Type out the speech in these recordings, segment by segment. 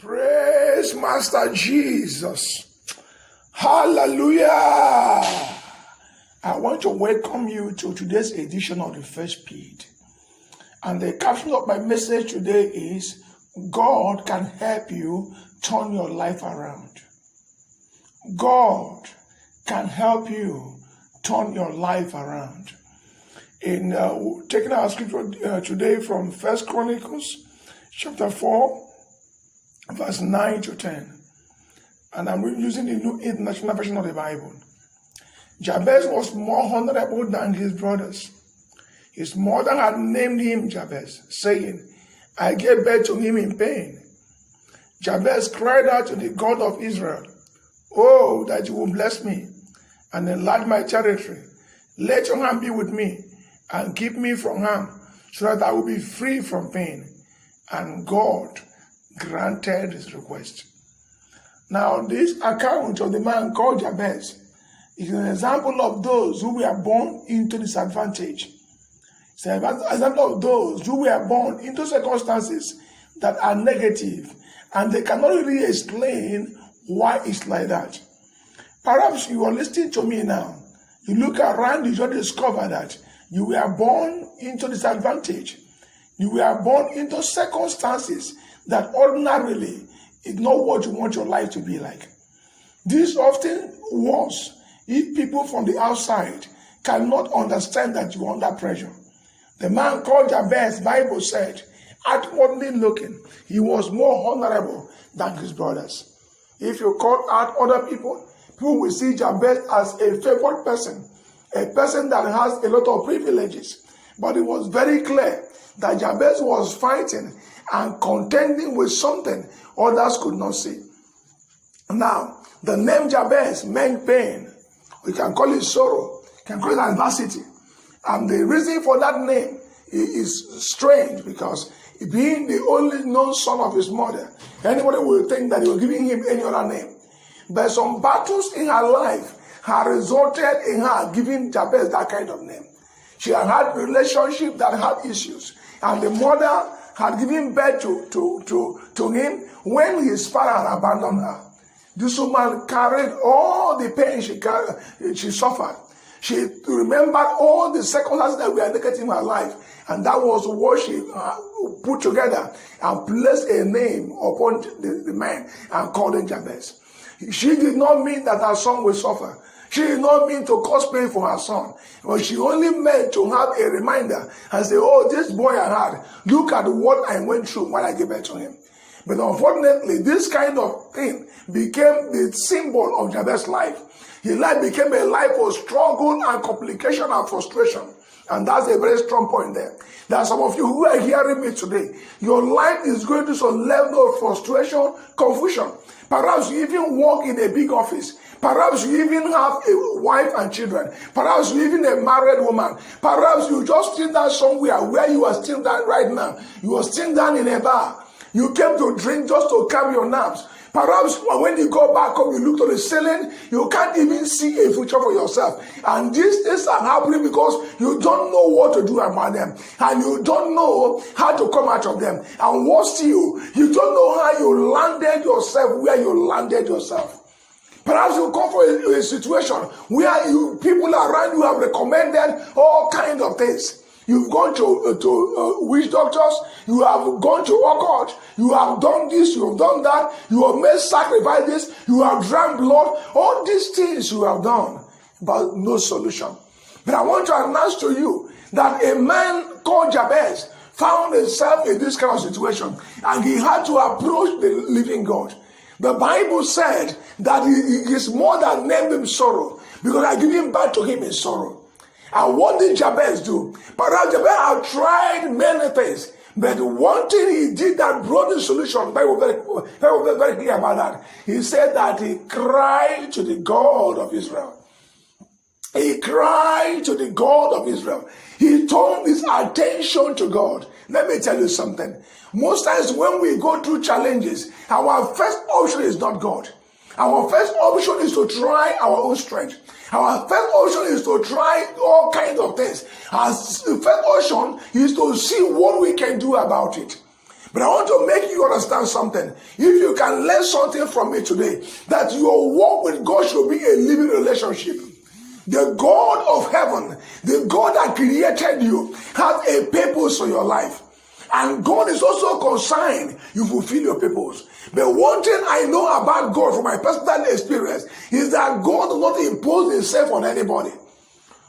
Praise Master Jesus. Hallelujah. I want to welcome you to today's edition of the First Speed. And the caption of my message today is, God can help you turn your life around. God can help you turn your life around. In taking our scripture today from 1 Chronicles chapter 4, verse 9 to 10. And I'm using the New International Version of the Bible. Jabez was more honorable than his brothers. His mother had named him Jabez, saying, I gave birth to him in pain. Jabez cried out to the God of Israel, Oh, that you will bless me and enlarge my territory. Let your hand be with me and keep me from harm, so that I will be free from pain. And God granted his request. Now, this account of the man called Jabez is an example of those who were born into disadvantage. It's an example of those who were born into circumstances that are negative, and they cannot really explain why it's like that. Perhaps you are listening to me now. You look around, you just discover that you were born into disadvantage. You were born into circumstances that ordinarily is not what you want your life to be like. This often was if people from the outside cannot understand that you are under pressure. The man called Jabez, Bible said, outwardly looking, he was more honorable than his brothers. If you call out other people, people will see Jabez as a favored person, a person that has a lot of privileges. But it was very clear that Jabez was fighting and contending with something others could not see. Now, the name Jabez meant pain. We can call it sorrow, can call it adversity. And the reason for that name is strange, because being the only known son of his mother, anybody will think that he was giving him any other name. But some battles in her life had resulted in her giving Jabez that kind of name. She had had relationships that had issues, and the mother had given birth to him when his father had abandoned her. This woman carried all the pain she suffered. She remembered all the circumstances that were negative in her life, and that was what she put together and placed a name upon the man and called him Jabez. She did not mean that her son will suffer. She did not mean to cause pain for her son, but she only meant to have a reminder and say, oh, this boy I had, look at what I went through when I gave birth to him. But unfortunately, this kind of thing became the symbol of Jabez's life. His life became a life of struggle and complication and frustration. And that's a very strong point there. There are some of you who are hearing me today. Your life is going to some level of frustration, confusion. Perhaps you even work in a big office. Perhaps you even have a wife and children. Perhaps you even a married woman. Perhaps you just still down somewhere where you are still down right now. You are still down in a bar. You came to drink just to calm your nerves. Perhaps when you go back home, you look to the ceiling, you can't even see a future for yourself. And these things are happening because you don't know what to do about them. And you don't know how to come out of them. And worse still, you don't know how you landed yourself where you landed yourself. Perhaps you come from a situation where people around you have recommended all kinds of things. You've gone to witch doctors, you have gone to occult, you have done this, you have done that, you have made sacrifices, you have drank blood, all these things you have done, but no solution. But I want to announce to you that a man called Jabez found himself in this kind of situation, and he had to approach the living God. The Bible said that his mother named him sorrow, because I give him birth to him in sorrow. And what did Jabez do? Perhaps Jabez had tried many things, but one thing he did that brought the solution, the Bible very clear about that. He said that he cried to the God of Israel. He cried to the God of Israel. He turned his attention to God. Let me tell you something. Most times when we go through challenges, our first option is not God. Our first option is to try our own strength. Our first option is to try all kinds of things. Our first option is to see what we can do about it. But I want to make you understand something. If you can learn something from me today, that your walk with God should be a living relationship. The God of heaven, the God that created you, has a purpose for your life. And God is also concerned you fulfill your purpose. But one thing I know about God from my personal experience is that God does not impose himself on anybody.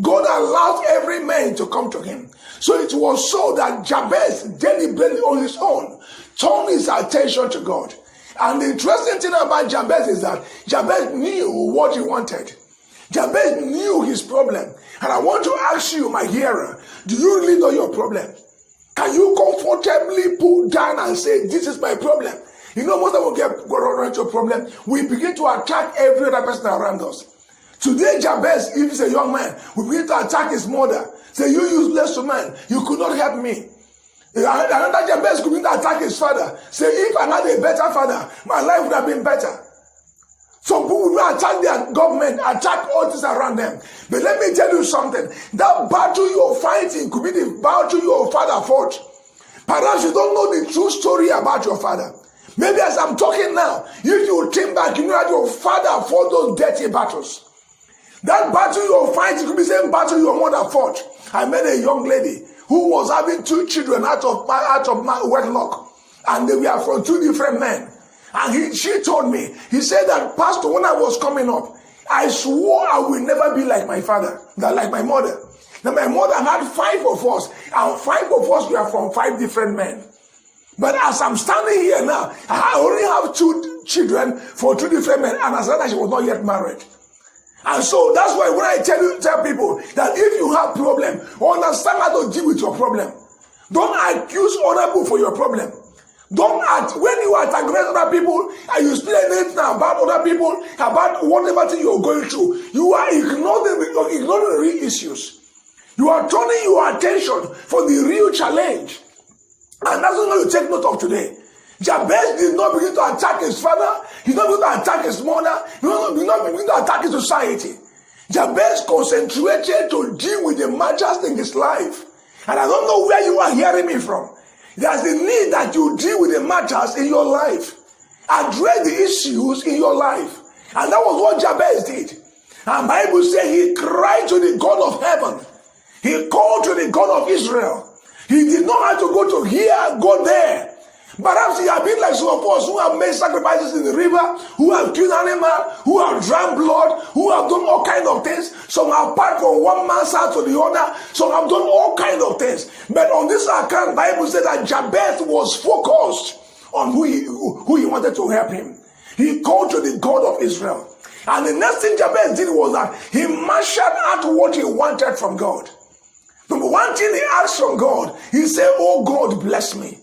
God allows every man to come to him. So it was so that Jabez deliberately on his own turned his attention to God. And the interesting thing about Jabez is that Jabez knew what he wanted. Jabez knew his problem. And I want to ask you, my hearer, do you really know your problem? Can you comfortably pull down and say, this is my problem? You know, most of us get into a problem. We begin to attack every other person around us. Today, Jabez, if he's a young man, we begin to attack his mother. Say, you useless man, you could not help me. Another Jabez could begin to attack his father. Say, if I had a better father, my life would have been better. Some people will attack their government, attack all this around them. But let me tell you something. That battle you're fighting could be the battle your father fought. Perhaps you don't know the true story about your father. Maybe as I'm talking now, if you think back, you know that your father fought those dirty battles. That battle you're fighting could be the same battle your mother fought. I met a young lady who was having 2 children out of wedlock. And they were from 2 different men. And she told me, he said that, Pastor, when I was coming up, I swore I will never be like my father, like my mother. Now my mother had 5 of us, and 5 of us were from 5 different men. But as I'm standing here now, I only have 2 children for 2 different men, and as that she was not yet married. And so that's why when I tell people that if you have problem, understand how to deal with your problem. Don't accuse other people for your problem. Don't act when you attack other people and you explain anything about other people, about whatever thing you're going through. You are ignoring the real issues. You are turning your attention for the real challenge. And that's what you take note of today. Jabez did not begin to attack his father. He did not begin to attack his mother. He did not begin to attack his society. Jabez concentrated to deal with the matters in his life. And I don't know where you are hearing me from. There's a need that you deal with the matters in your life. Address the issues in your life. And that was what Jabez did. And the Bible says he cried to the God of heaven. He called to the God of Israel. He did not have to go to here, go there. Perhaps he had been like some of us who have made sacrifices in the river, who have killed animals, who have drank blood, who have done all kinds of things. Some have passed from one man's house to the other. Some have done all kinds of things. But on this account, the Bible said that Jabez was focused on who he wanted to help him. He called to the God of Israel. And the next thing Jabez did was that he marshaled out what he wanted from God. Number one thing he asked from God, he said, oh God, bless me.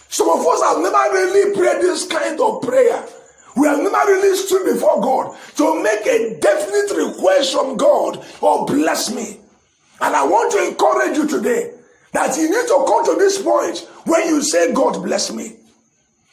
Some of us have never really prayed this kind of prayer. We have never really stood before God to make a definite request from God, oh bless me. And I want to encourage you today that you need to come to this point when you say, God bless me.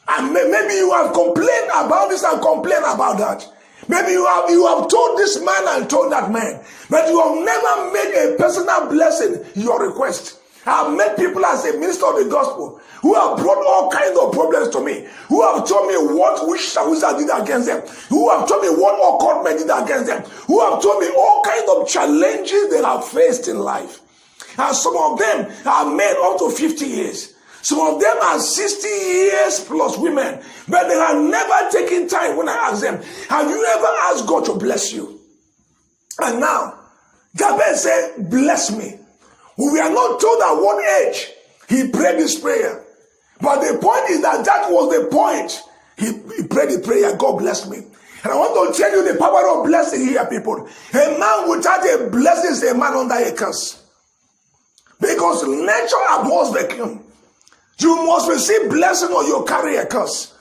And maybe you have complained about this and complained about that. Maybe you have told this man and told that man, but you have never made a personal blessing your request. I have met people as a minister of the gospel who have brought all kinds of problems to me, who have told me what wizard did against them, who have told me what occult men did against them, who have told me all kinds of challenges they have faced in life. And some of them are men up to 50 years. Some of them are 60 years plus women, but they have never taken time when I ask them, have you ever asked God to bless you? And now, Jabez said, bless me. We are not told at what age he prayed this prayer. But the point is that was the point. He prayed the prayer, God bless me. And I want to tell you the power of blessing here, people. A man without a blessing is a man under a curse. Because nature abhors vacuum. You must receive blessing or you carry a curse.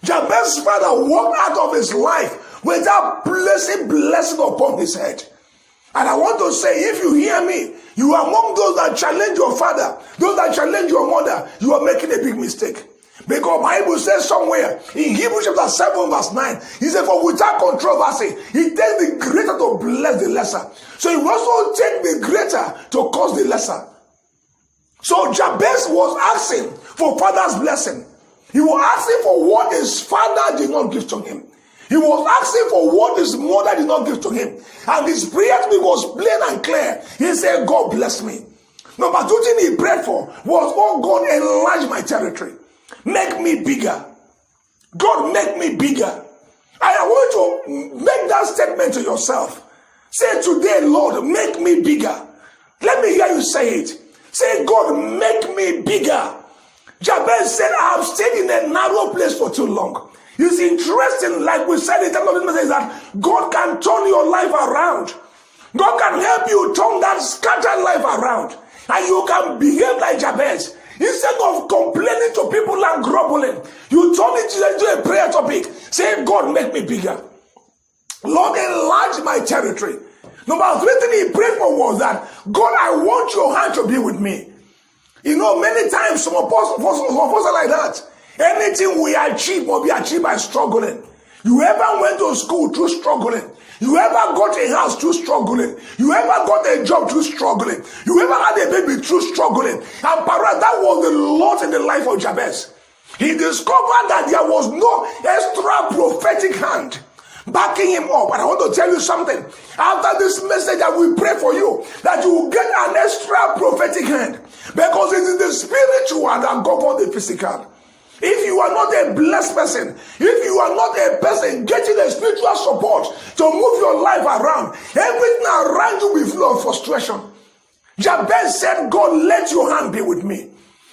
Jabez's father walked out of his life without placing blessing upon his head. And I want to say, if you hear me, you are among those that challenge your father, those that challenge your mother, you are making a big mistake. Because the Bible says somewhere in Hebrews chapter 7 verse 9, he said, for without controversy, he takes the greater to bless the lesser. So he will also take the greater to cause the lesser. So Jabez was asking for father's blessing. He was asking for what his father did not give to him. He was asking for what his mother did not give to him. And his prayer to me was plain and clear. He said, God bless me. Number two thing he prayed for was, oh God, enlarge my territory. Make me bigger. God, make me bigger. I want you to make that statement to yourself. Say today, Lord, make me bigger. Let me hear you say it. Say, God, make me bigger. Jabez said, I have stayed in a narrow place for too long. It's interesting, like we said in the title of this message, that God can turn your life around. God can help you turn that scattered life around. And you can behave like Jabez. Instead of complaining to people and grumbling, you turn it into a prayer topic. Say, God, make me bigger. Lord, enlarge my territory. Number three thing he prayed for was that, God, I want your hand to be with me. You know, many times some of us are like that. Anything we achieve will be achieved by struggling. You ever went to school through struggling? You ever got a house through struggling? You ever got a job through struggling? You ever had a baby through struggling? And perhaps that was the lot in the life of Jabez. He discovered that there was no extra prophetic hand backing him up. And I want to tell you something. After this message, I will pray for you that you will get an extra prophetic hand, because it is the spiritual that governs the physical. If you are not a blessed person, if you are not a person getting a spiritual support to move your life around, everything around you will flow of frustration. Jabez said, God, let your hand be with me.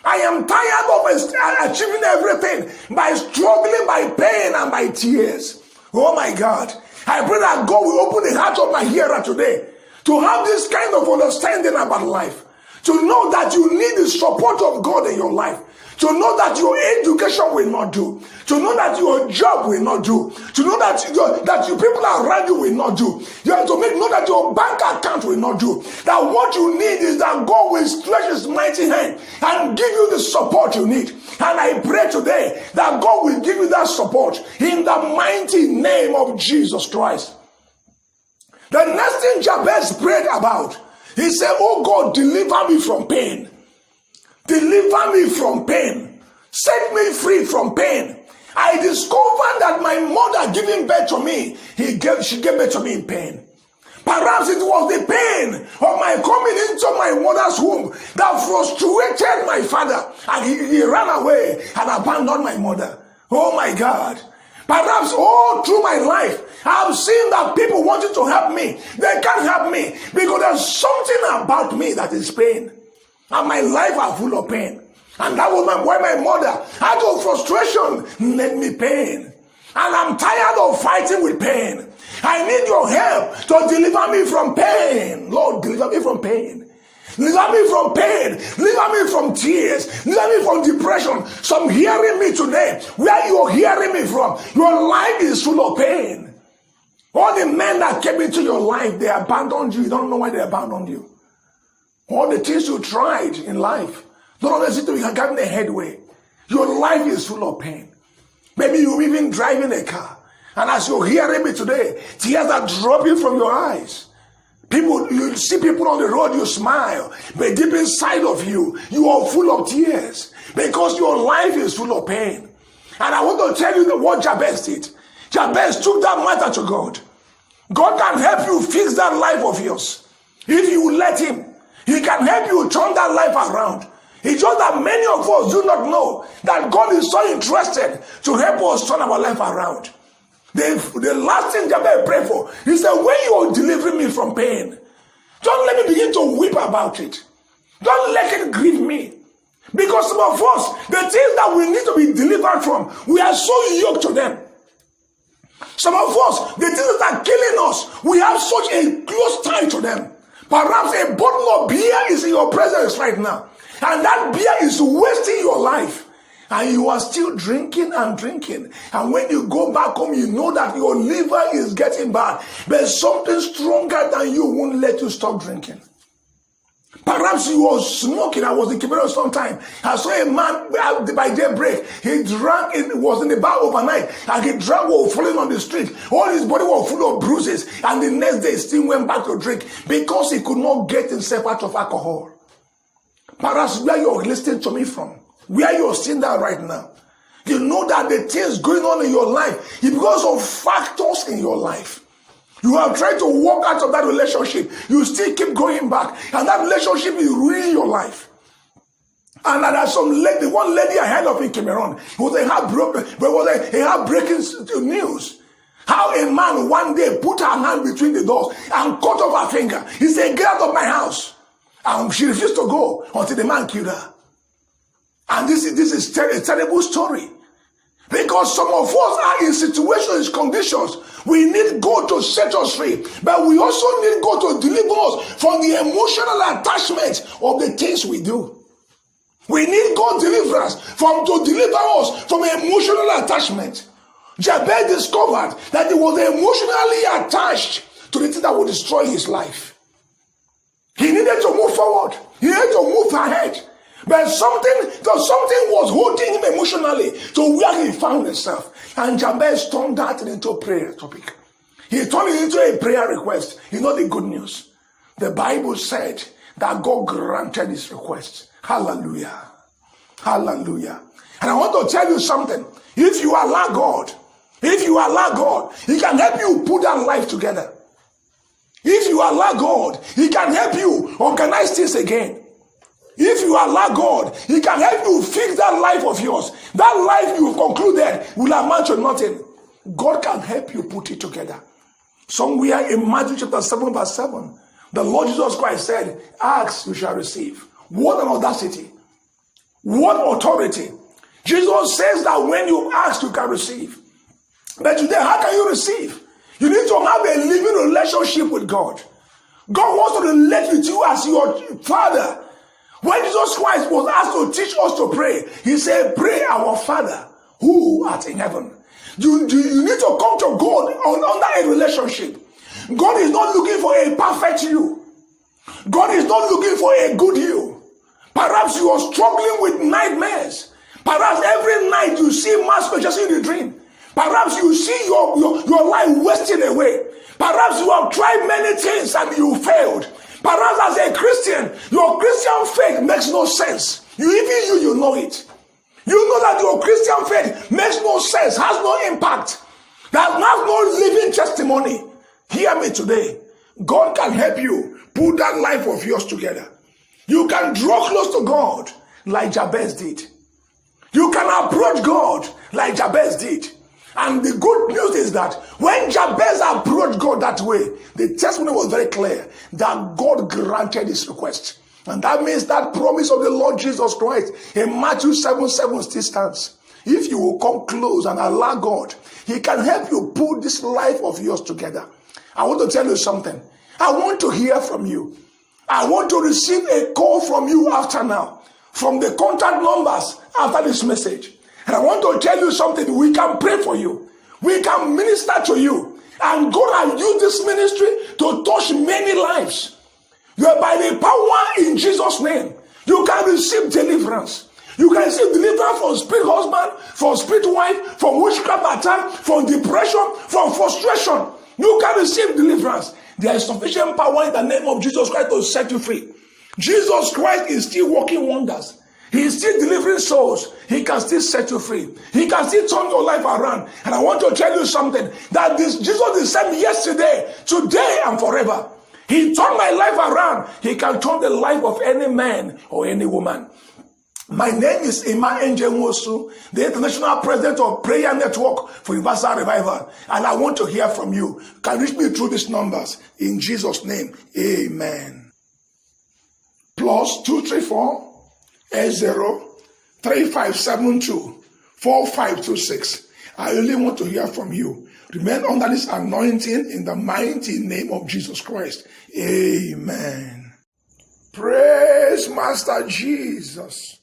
I am tired of achieving everything by struggling, by pain, and by tears. Oh my God. I pray that God will open the heart of my hearer today to have this kind of understanding about life, to know that you need the support of God in your life, to know that your education will not do, to know that your job will not do, to know that your people around you will not do. You have to know that your bank account will not do. That what you need is that God will stretch his mighty hand and give you the support you need. And I pray today that God will give you that support in the mighty name of Jesus Christ. The next thing Jabez prayed about, he said, oh God, deliver me from pain. Deliver me from pain. Set me free from pain. I discovered that my mother giving birth to me, she gave birth to me in pain. Perhaps it was the pain of my coming into my mother's womb that frustrated my father, and he ran away and abandoned my mother. Oh my God. Perhaps all through my life, I've seen that people wanting to help me. They can't help me because there's something about me that is pain. And my life are full of pain. And that was why my mother, out of frustration, made me pain. And I'm tired of fighting with pain. I need your help to deliver me from pain. Lord, deliver me from pain. Deliver me from pain. Deliver me from tears. Deliver me from depression. Some hearing me today. Where you're hearing me from, your life is full of pain. All the men that came into your life, they abandoned you. You don't know why they abandoned you. All the things you tried in life don't always seem to be getting a headway. Your life is full of pain. Maybe you're even driving a car, and as you're hearing me today, tears are dropping from your eyes. You see people on the road, you smile, but deep inside of you, you are full of tears because your life is full of pain. And I want to tell you what Jabez did. Jabez took that matter to God. God can help you fix that life of yours if you let him. He can help you turn that life around. It's just that many of us do not know that God is so interested to help us turn our life around. The last thing Jabez prayed for, he said, when you are delivering me from pain, don't let me begin to weep about it. Don't let it grieve me. Because some of us, the things that we need to be delivered from, we are so yoked to them. Some of us, the things that are killing us, we have such a close tie to them. Perhaps a bottle of beer is in your presence right now, and that beer is wasting your life, and you are still drinking and drinking. And when you go back home, you know that your liver is getting bad, but something stronger than you won't let you stop drinking. Perhaps you were smoking. I was in Cameroon sometime. I saw a man by daybreak. He drank, it was in the bar overnight, and he drank was falling on the street. All his body was full of bruises, and the next day he still went back to drink because he could not get himself out of alcohol. Perhaps where you're listening to me from, where you're seeing that right now, you know that the things going on in your life is because of factors in your life. You have tried to walk out of that relationship. You still keep going back. And that relationship is ruining your life. And there's one lady I heard of in Cameroon. It was a heartbreaking news. How a man one day put her hand between the doors and cut off her finger. He said, "Get out of my house." And she refused to go until the man killed her. And this is a terrible story. Because some of us are in situations, conditions. We need God to set us free. But we also need God to deliver us from the emotional attachment of the things we do. We need God's deliverance to deliver us from emotional attachment. Jabez discovered that he was emotionally attached to the thing that would destroy his life. He needed to move forward. He needed to move ahead. But something was holding him emotionally to where he found himself. And Jabez turned that into a prayer topic. He turned it into a prayer request. You know the good news. The Bible said that God granted his request. Hallelujah. Hallelujah. And I want to tell you something. If you allow God, He can help you put that life together. If you allow God, He can help you organize things again. If you allow God, He can help you fix that life of yours. That life you've concluded will amount to nothing. God can help you put it together. Somewhere in Matthew chapter 7 verse 7, the Lord Jesus Christ said, "Ask, you shall receive." What an audacity. What authority. Jesus says that when you ask, you can receive. But today, how can you receive? You need to have a living relationship with God. God wants to relate with you as your Father. When Jesus Christ was asked to teach us to pray, He said, "Pray our Father who art in heaven." You need to come to God under a relationship. God is not looking for a perfect you. God is not looking for a good you. Perhaps you are struggling with nightmares. Perhaps every night you see masquerade just in the dream. Perhaps you see your life wasting away. Perhaps you have tried many things and you failed. Perhaps as a Christian, your Christian faith makes no sense. You know it. You know that your Christian faith makes no sense, has no impact, that has no living testimony. Hear me today. God can help you put that life of yours together. You can draw close to God like Jabez did. You can approach God like Jabez did. And the good news is that when Jabez approached God that way, the testimony was very clear that God granted his request. And that means that promise of the Lord Jesus Christ in Matthew 7:7 still stands. If you will come close and allow God, He can help you put this life of yours together. I want to tell you something. I want to hear from you. I want to receive a call from you after now, from the contact numbers after this message. And I want to tell you something. We can pray for you. We can minister to you. And God has used this ministry to touch many lives. You are by the power in Jesus' name. You can receive deliverance. You can receive deliverance from spirit husband, from spirit wife, from witchcraft attack, from depression, from frustration. You can receive deliverance. There is sufficient power in the name of Jesus Christ to set you free. Jesus Christ is still working wonders. He is still delivering souls. He can still set you free. He can still turn your life around. And I want to tell you something, that this Jesus is the same yesterday, today, and forever. He turned my life around. He can turn the life of any man or any woman. My name is Emma Njenwosu, the International President of Prayer Network for Universal Revival. And I want to hear from you. You can reach me through these numbers. In Jesus' name, amen. +234 803572 4526. I really want to hear from you. Remain under this anointing in the mighty name of Jesus Christ. Amen. Praise Master Jesus.